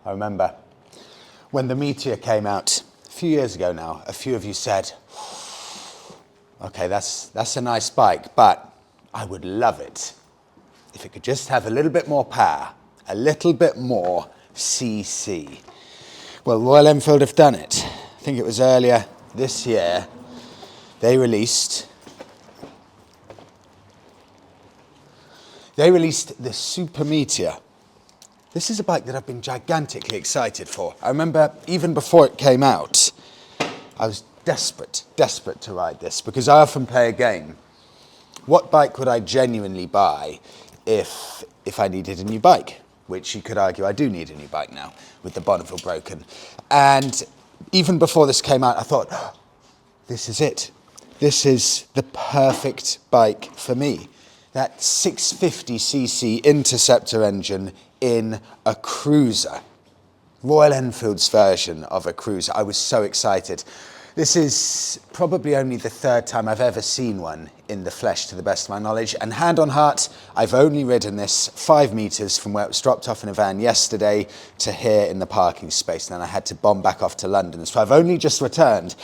I remember when the Meteor came out a few years ago now, a few of you said, okay, that's a nice bike, but I would love it if it could just have a little bit more power, a little bit more CC. Well, Royal Enfield have done it. I think it was earlier this year. They released the Super Meteor. This is a bike that I've been gigantically excited for. I remember even before it came out, I was desperate to ride this because I often play a game. What bike would I genuinely buy if I needed a new bike? Which you could argue I do need a new bike now with the Bonneville broken. And even before this came out, I thought, oh, this is it. This is the perfect bike for me. That 650cc Interceptor engine in a cruiser. Royal Enfield's version of a cruiser. I was so excited. This is probably only the third time I've ever seen one in the flesh, to the best of my knowledge. And hand on heart, I've only ridden this 5 meters from where it was dropped off in a van yesterday to here in the parking space. And then I had to bomb back off to London. So I've only just returned.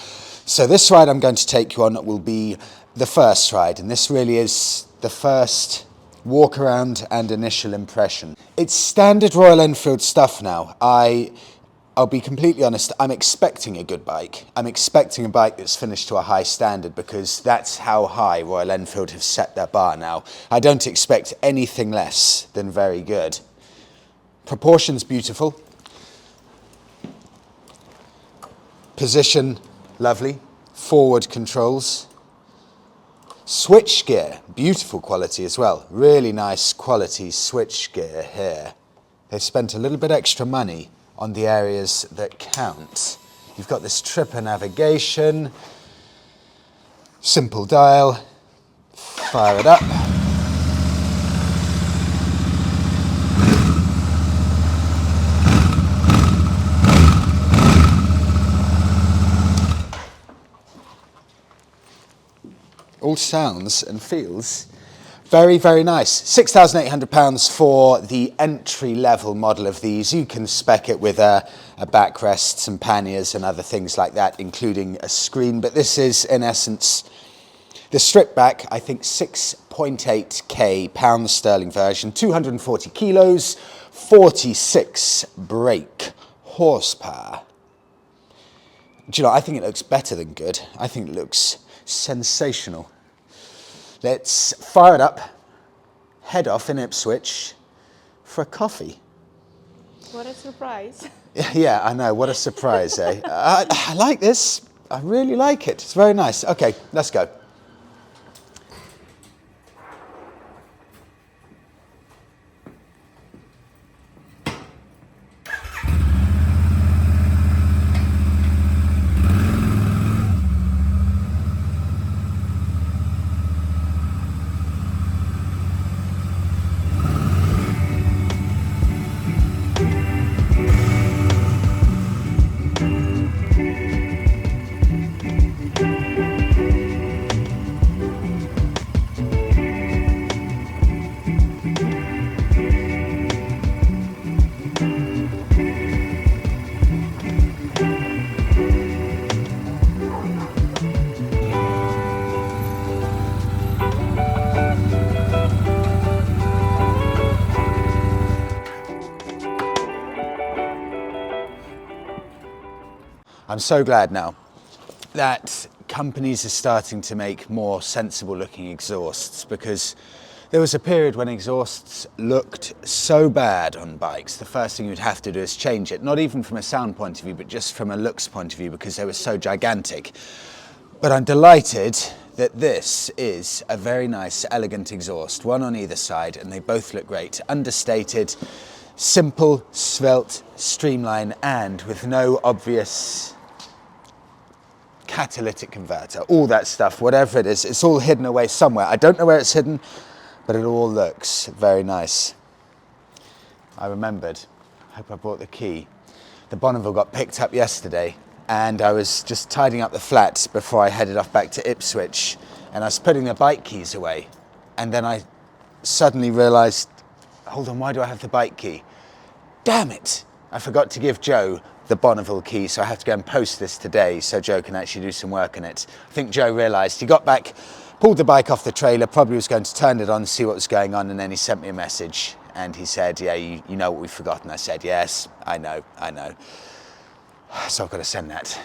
So this ride I'm going to take you on will be the first ride. And this really is the first walk around and initial impression. It's standard Royal Enfield stuff now. I'll be completely honest, I'm expecting a good bike. I'm expecting a bike that's finished to a high standard because that's how high Royal Enfield have set their bar now. I don't expect anything less than very good. Proportions beautiful. Position lovely. Forward controls. Switch gear, beautiful quality as well. Really nice quality switch gear here. They've spent a little bit extra money on the areas that count. You've got this tripper navigation, simple dial, fire it up. All sounds and feels very, very nice. £6,800 for the entry-level model of these. You can spec it with a backrest, some panniers and other things like that, including a screen. But this is, in essence, the stripped back, I think 6.8k pounds sterling version, 240 kilos, 46 brake horsepower. Do you know, I think it looks better than good. I think it looks sensational. Let's fire it up, head off in Ipswich for a coffee. What a surprise. Yeah, I know, what a surprise, eh? I like this. I really like it. It's very nice. Okay, let's go. I'm so glad now that companies are starting to make more sensible looking exhausts, because there was a period when exhausts looked so bad on bikes, the first thing you'd have to do is change it, not even from a sound point of view, but just from a looks point of view, because they were so gigantic. But I'm delighted that this is a very nice, elegant exhaust, one on either side, and they both look great. Understated, simple, svelte, streamlined, and with no obvious catalytic converter, all that stuff, whatever it is, it's all hidden away somewhere. I don't know where it's hidden, but it all looks very nice. I remembered, I hope I brought the key. The Bonneville got picked up yesterday, and I was just tidying up the flat before I headed off back to Ipswich, and I was putting the bike keys away, and then I suddenly realised, hold on, why do I have the bike key? Damn it! I forgot to give Joe the Bonneville key, so I have to go and post this today so Joe can actually do some work on it. I think Joe realised, he got back, pulled the bike off the trailer, probably was going to turn it on, see what was going on, and then he sent me a message and he said, yeah, you know what we've forgotten. I said, yes, I know. So I've got to send that.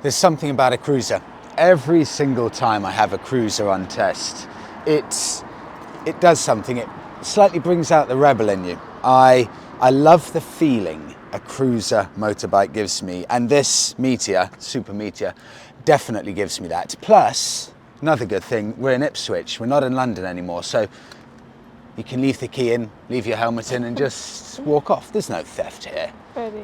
There's something about a cruiser. Every single time I have a cruiser on test, it does something. It slightly brings out the rebel in you. I love the feeling a cruiser motorbike gives me, and this Meteor, Super Meteor, definitely gives me that. Plus, another good thing, we're in Ipswich, we're not in London anymore, so you can leave the key in, leave your helmet in, and just walk off. There's no theft here. Ready.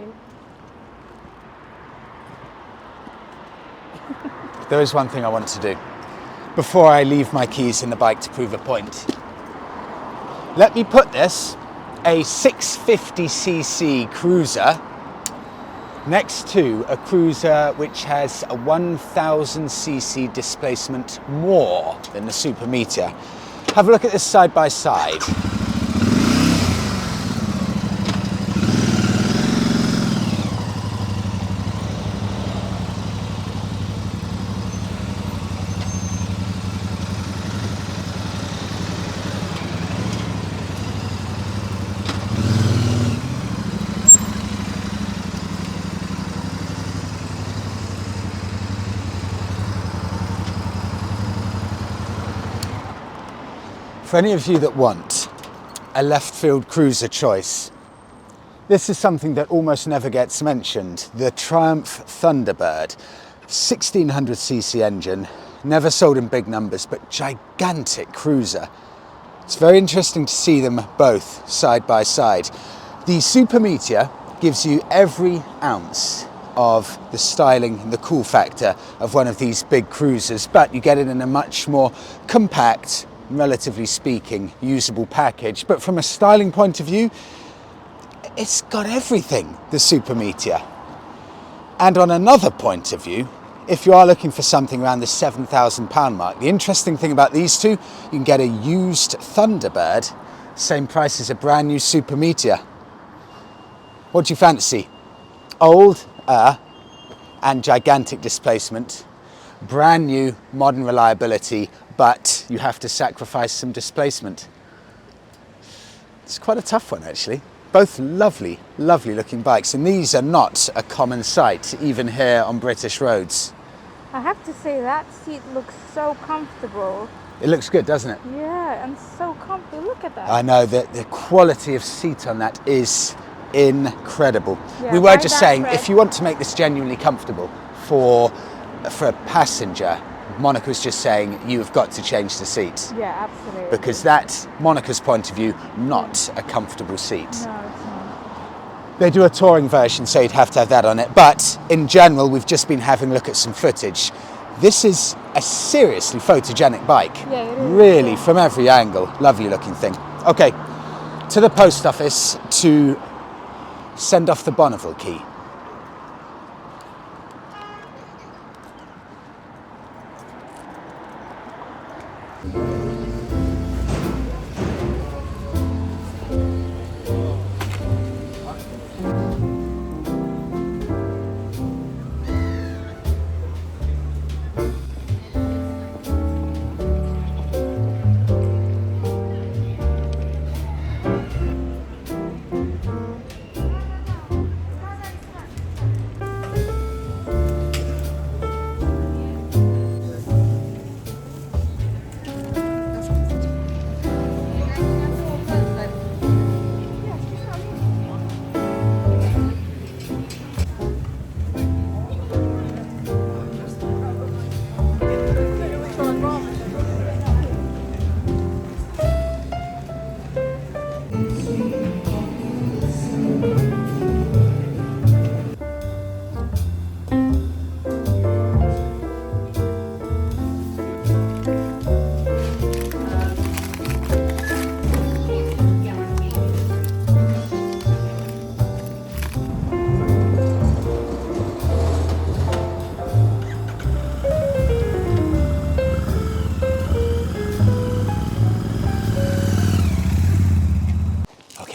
There is one thing I want to do before I leave my keys in the bike to prove a point. Let me put this, a 650cc cruiser, next to a cruiser which has a 1000cc displacement more than the Super Meteor. Have a look at this side by side. For any of you that want a left field cruiser choice, this is something that almost never gets mentioned. The Triumph Thunderbird, 1600cc engine, never sold in big numbers, but gigantic cruiser. It's very interesting to see them both side by side. The Super Meteor gives you every ounce of the styling and the cool factor of one of these big cruisers, but you get it in a much more compact, relatively speaking, usable package. But from a styling point of view, it's got everything, the Super Meteor. And on another point of view, if you are looking for something around the £7,000 mark, the interesting thing about these two, you can get a used Thunderbird, same price as a brand new Super Meteor. What do you fancy? Old, and gigantic displacement, brand new, modern reliability, but you have to sacrifice some displacement. It's quite a tough one, actually. Both lovely, lovely looking bikes, and these are not a common sight, even here on British roads. I have to say that seat looks so comfortable. It looks good, doesn't it? Yeah, and so comfortable. Look at that. I know that the quality of seat on that is incredible. Yeah, we were right just down saying, Fred. if you want to make this genuinely comfortable for a passenger, Monika was just saying you've got to change the seat. Yeah, absolutely. Because that's Monika's point of view, not a comfortable seat. No, it's not. They do a touring version, so you'd have to have that on it. But in general, we've just been having a look at some footage. This is a seriously photogenic bike. Yeah, it is. Really, Yeah. from every angle, lovely looking thing. Okay, to the post office to send off the Bonneville key.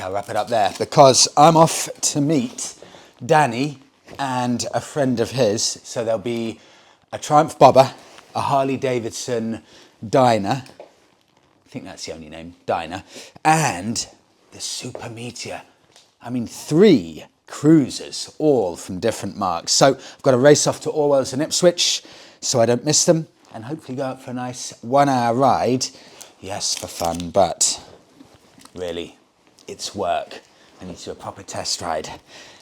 I'll wrap it up there because I'm off to meet Danny and a friend of his. So there'll be a Triumph Bobber, a Harley Davidson Dyna, I think that's the only name, Dyna, and the Super Meteor. I mean, 3 cruisers, all from different marques. So I've got to race off to Walz and Ipswich so I don't miss them, and hopefully go out for a nice 1-hour ride. Yes, for fun, but really, it's work. I need to do a proper test ride,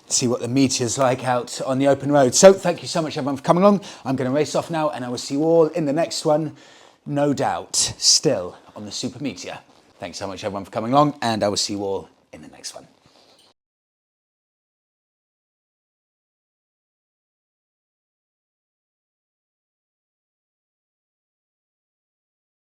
see what the Meteor's like out on the open road. So thank you so much everyone for coming along. I'm going to race off now and I will see you all in the next one, no doubt, still on the Super Meteor. Thanks so much everyone for coming along and I will see you all in the next one.